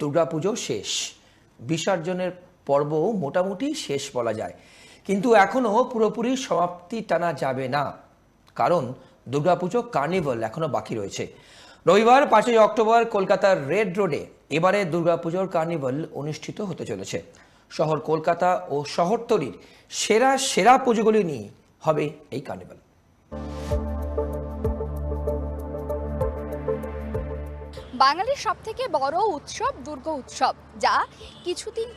দুর্গাপুজো শেষ, বিসর্জনের পর্বও মোটামুটি শেষ বলা যায়, কিন্তু এখনো পুরোপুরি সমাপ্তি টানা যাবে না, কারণ দুর্গাপুজো কার্নিভাল এখনো বাকি রয়েছে। রবিবার 5ই অক্টোবর কলকাতার রেড রোডে এবারে দুর্গাপুজোর কার্নিভাল অনুষ্ঠিত হতে চলেছে। শহর কলকাতা ও শহরতলির সেরা সেরা পুজোগুলি নিয়ে হবে এই কার্নিভাল। বাঙালির সবথেকে বড় উৎসব দুর্গা উৎসব, যা কিছুদিন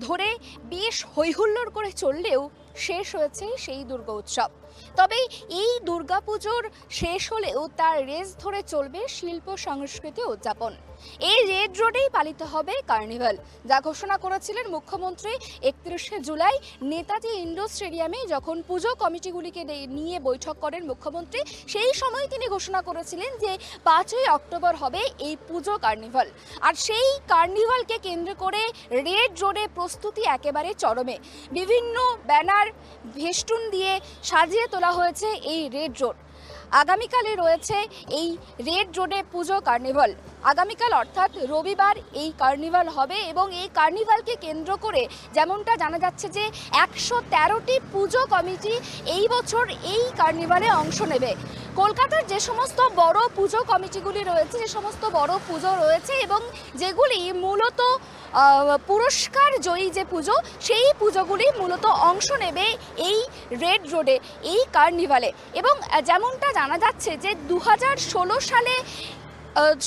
ধরে বেশ হৈহুল্লোড় করে চললেও শেষ হয়েছে সেই দুর্গা উৎসব। তবে এই দুর্গাপুজোর শেষ হলেও তার রেস ধরে চলবে শিল্প সংস্কৃতি উদযাপন। এই রেড রোডেই পালিত হবে কার্নিভাল, যা ঘোষণা করেছিলেন মুখ্যমন্ত্রী 31শে জুলাই নেতাজি ইন্ডোর স্টেডিয়ামে যখন পুজো কমিটিগুলিকে নিয়ে বৈঠক করেন মুখ্যমন্ত্রী। সেই সময় তিনি ঘোষণা করেছিলেন যে 5ই অক্টোবর হবে এই পুজো কার্নিভাল। আর সেই কার্নিভালকে কেন্দ্র করে রেড রোডে প্রস্তুতি একেবারে চরমে। বিভিন্ন ব্যানার ভেস্টুন দিয়ে সাজিয়ে তোলা হয়েছে এই রেড রোড। আগামীকালে রয়েছে এই রেড রোডে পুজো কার্নিভাল। আগামীকাল অর্থাৎ রবিবার এই কার্নিভাল হবে এবং এই কার্নিভালকে কেন্দ্র করে যেমনটা জানা যাচ্ছে যে 113টি পুজো কমিটি এই বছর এই কার্নিভালে অংশ নেবে। কলকাতার যে সমস্ত বড় পুজো কমিটিগুলি রয়েছে, যে সমস্ত বড় পুজো রয়েছে এবং যেগুলি মূলত পুরস্কার জয়ী যে পুজো, সেই পুজোগুলি মূলত অংশ নেবে এই রেড রোডে এই কার্নিভালে। এবং যেমনটা জানা যাচ্ছে যে 2016 সালে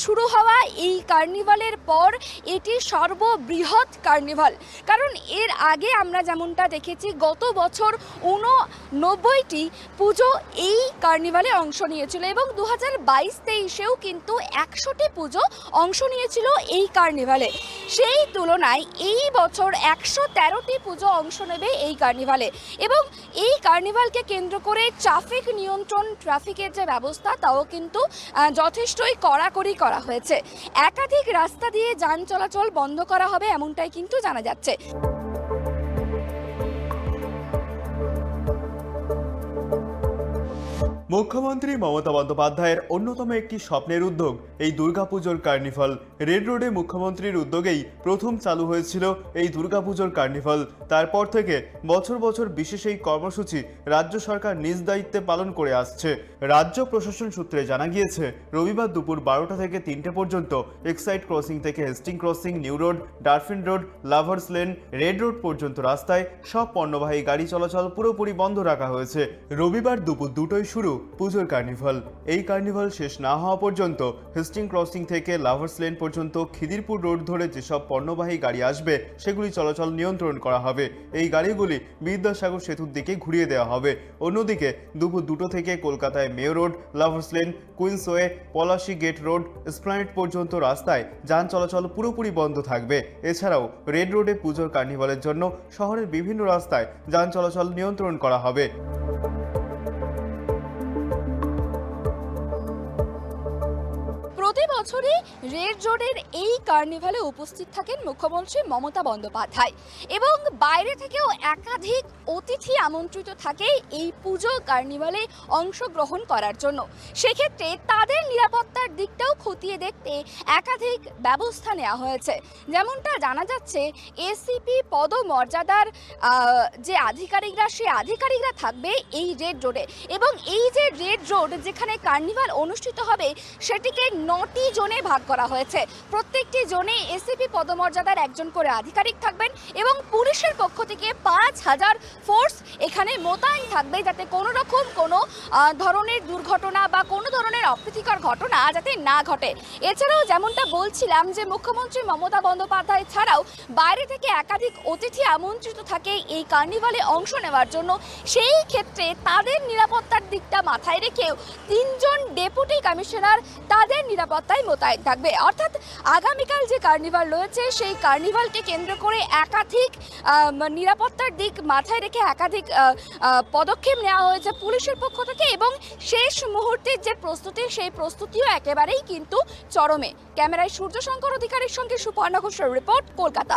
শুরু হওয়া এই কার্নিভালের পর এটি সর্ববৃহৎ কার্নিভাল। কারণ এর আগে আমরা যেমনটা দেখেছি গত বছর 89টি পুজো এই কার্নিভালে অংশ নিয়েছিল এবং 2022-23-এও কিন্তু 100টি পুজো অংশ নিয়েছিল এই কার্নিভালে। সেই তুলনায় এই বছর 113টি পুজো অংশ নেবে এই কার্নিভালে। এবং এই কার্নিভালকে কেন্দ্র করে ট্রাফিক নিয়ন্ত্রণ, ট্রাফিকের যে ব্যবস্থা তাও কিন্তু যথেষ্টই কড়াকড়ি করা হয়েছে। একাধিক রাস্তা দিয়ে যান চলাচল বন্ধ করা হবে এমনটাই কিন্তু জানা যাচ্ছে। মুখ্যমন্ত্রী মমতা বন্দ্যোপাধ্যায়ের অন্যতম একটি স্বপ্নের উদ্যোগ এই দুর্গাপুজোর কার্নিভাল। রেড রোডে মুখ্যমন্ত্রীর উদ্যোগেই প্রথম চালু হয়েছিল এই দুর্গাপুজোর কার্নিভাল। তারপর থেকে বছর বছর বিশেষ এই কর্মসূচি রাজ্য সরকার নিজ দায়িত্বে পালন করে আসছে। রাজ্য প্রশাসন সূত্রে জানা গিয়েছে, রবিবার দুপুর 12টা থেকে 3টে পর্যন্ত এক্সাইড ক্রসিং থেকে Hasting crossing, new road, Dufferin road, lovers lane, red road পর্যন্ত রাস্তায় সব পণ্যবাহী গাড়ি চলাচল পুরোপুরি বন্ধ রাখা হয়েছে। রবিবার দুপুর 2টোয় শুরু পুজোর কার্নিভাল। এই কার্নিভাল শেষ না হওয়া পর্যন্ত হেস্টিং ক্রসিং থেকে লাভার্স লেন পর্যন্ত খিদিরপুর রোড ধরে যেসব পণ্যবাহী গাড়ি আসবে সেগুলি চলাচল নিয়ন্ত্রণ করা হবে। এই গাড়িগুলি বিদ্যাসাগর সেতুর দিকে ঘুরিয়ে দেওয়া হবে। অন্যদিকে দুপুর 2টো থেকে কলকাতায় Mayo Road, lovers Lane, Queensway, Palashi Gate Road, Esplanade পর্যন্ত রাস্তায় যান চলাচল পুরোপুরি বন্ধ থাকবে। এছাড়াও রেড রোডে পুজোর কার্নিভালের জন্য শহরের বিভিন্ন রাস্তায় যান চলাচল নিয়ন্ত্রণ করা হবে। প্রতি বছরই রেড রোডের এই কার্নিভালে উপস্থিত থাকেন মুখ্যমন্ত্রী মমতা বন্দ্যোপাধ্যায় এবং বাইরে থেকেও একাধিক অতিথি আমন্ত্রিত থাকে এই পুজো কার্নিভালে অংশগ্রহণ করার জন্য। সেক্ষেত্রে তাদের নিরাপত্তার দিকটাও খতিয়ে দেখতে একাধিক ব্যবস্থা নেওয়া হয়েছে। যেমনটা জানা যাচ্ছে, এসিপি পদমর্যাদার যে আধিকারিকরা, সেই আধিকারিকরা থাকবে এই রেড রোডে। এবং এই যে রেড রোড যেখানে কার্নিভাল অনুষ্ঠিত হবে সেটিকে 9টি জোনে ভাগ করা হয়েছে। প্রত্যেকটি জোনে এসিপি পদমর্যাদার একজন করে আধিকারিক থাকবেন এবং পুলিশের পক্ষ থেকে 5000 ফোর্স এখানে মোতায়েন থাকবে, যাতে কোনো রকম কোনো ধরনের দুর্ঘটনা বা কোনো ধরনের অপ্রীতিকর ঘটনা যাতে না ঘটে। এছাড়াও যেমনটা বলছিলাম যে মুখ্যমন্ত্রী মমতা বন্দ্যোপাধ্যায় ছাড়াও বাইরে থেকে একাধিক অতিথি আমন্ত্রিত থাকে এই কার্নিভালে অংশ নেওয়ার জন্য। সেই ক্ষেত্রে তাদের নিরাপত্তার দিকটা মাথায় রেখেও 3 জন ডেপুটি কমিশনার তাদের নিরাপত্তায় মোতায়েন থাকবে। অর্থাৎ আগামীকাল যে কার্নিভাল রয়েছে সেই কার্নিভালকে কেন্দ্র করে একাধিক নিরাপত্তার দিক মাথায় রেখে একাধিক পদক্ষেপ নেওয়া হয়েছে পুলিশের পক্ষ থেকে এবং শেষ মুহূর্তের যে প্রস্তুতি, সেই প্রস্তুতিও একেবারেই কিন্তু চরমে। ক্যামেরায় সূর্যশঙ্কর অধিকারীর সঙ্গে সুপর্ণা ঘোষের রিপোর্ট, কলকাতা।